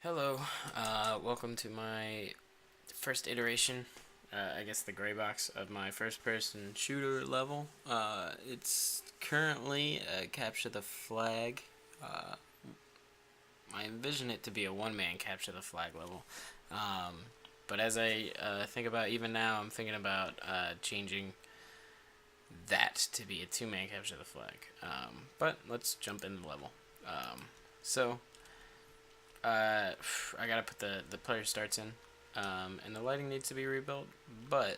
Hello, welcome to my first iteration, I guess the Graybox of my first person shooter level. It's currently capture the flag. I envision it to be a one-man capture the flag level. But as I think about even now, I'm thinking about changing that to be a two-man capture the flag. But let's jump in the level. So I gotta put the player starts in, and the lighting needs to be rebuilt. But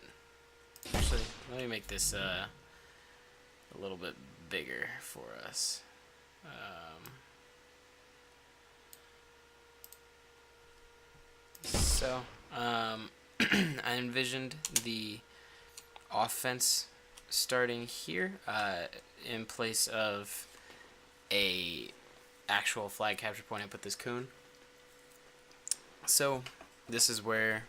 actually, let me make this a little bit bigger for us. So I envisioned the offense starting here in place of a actual flag capture point. I put this coon. So this is where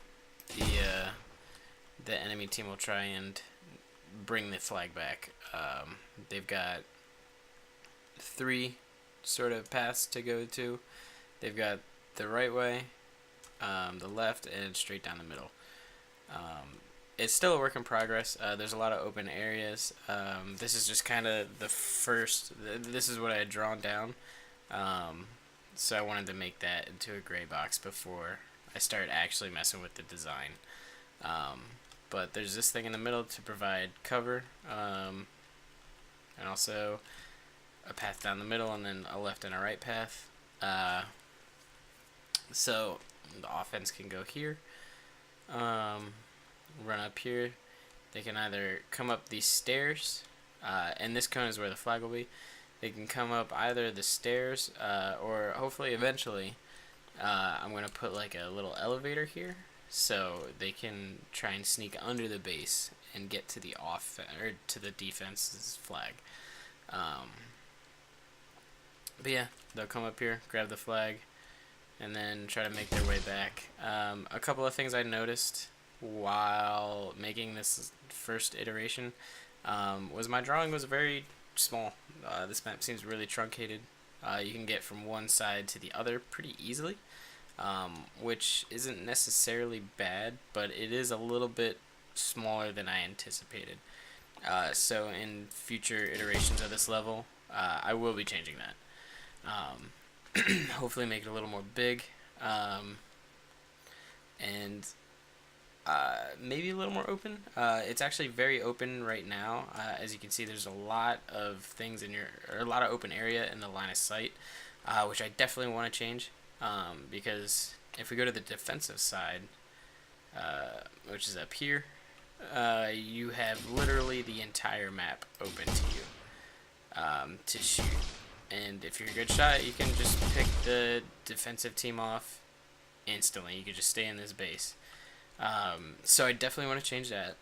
the enemy team will try and bring the flag back. They've got three sort of paths to go to. They've got the right way, the left, and straight down the middle. It's still a work in progress. There's a lot of open areas. This is just kind of the first. This is what I had drawn down. So I wanted to make that into a gray box before I start actually messing with the design. But there's this thing in the middle to provide cover, and also a path down the middle, and then a left and a right path. So the offense can go here, run up here. They can either come up these stairs, and this cone is where the flag will be. They can come up either the stairs, or hopefully eventually I'm going to put like a little elevator here, so they can try and sneak under the base and get to the to the defense's flag. But yeah, they'll come up here, grab the flag, and then try to make their way back. A couple of things I noticed while making this first iteration was my drawing was very small. This map seems really truncated. You can get from one side to the other pretty easily, which isn't necessarily bad, but it is a little bit smaller than I anticipated. So in future iterations of this level, I will be changing that. Hopefully make it a little more big, and maybe a little more open. It's actually very open right now. As you can see, there's a lot of things or a lot of open area in the line of sight, which I definitely want to change, because if we go to the defensive side, which is up here, you have literally the entire map open to you to shoot. And if you're a good shot, you can just pick the defensive team off instantly. You can just stay in this base. So I definitely want to change that,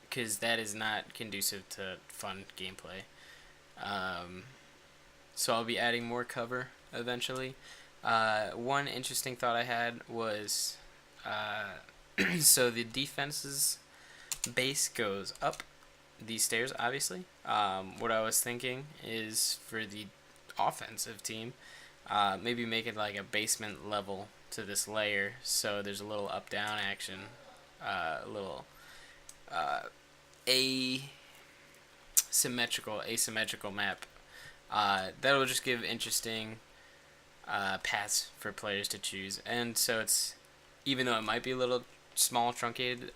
because that is not conducive to fun gameplay. So I'll be adding more cover eventually. One interesting thought I had was, so the defense's base goes up these stairs, obviously. What I was thinking is for the offensive team, maybe make it like a basement level to this layer, so there's a little up-down action, a little asymmetrical map. That'll just give interesting paths for players to choose, and so it's, even though it might be a little small, truncated,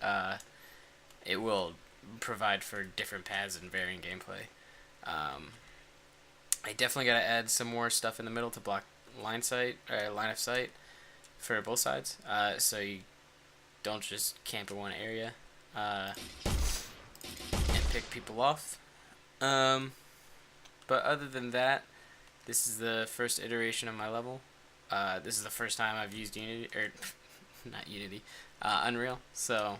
it will provide for different paths and varying gameplay. I definitely gotta add some more stuff in the middle to block line of sight for both sides, so you don't just camp in one area and pick people off. But other than that, this is the first iteration of my level. This is the first time I've used Unity, or not Unity, Unreal, so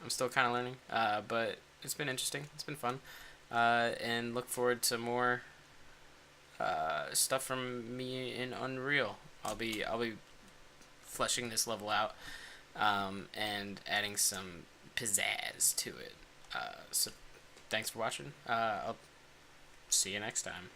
I'm still kind of learning, but it's been interesting. It's been fun, and look forward to more stuff from me in Unreal. I'll be fleshing this level out, and adding some pizzazz to it. So thanks for watching. I'll see you next time.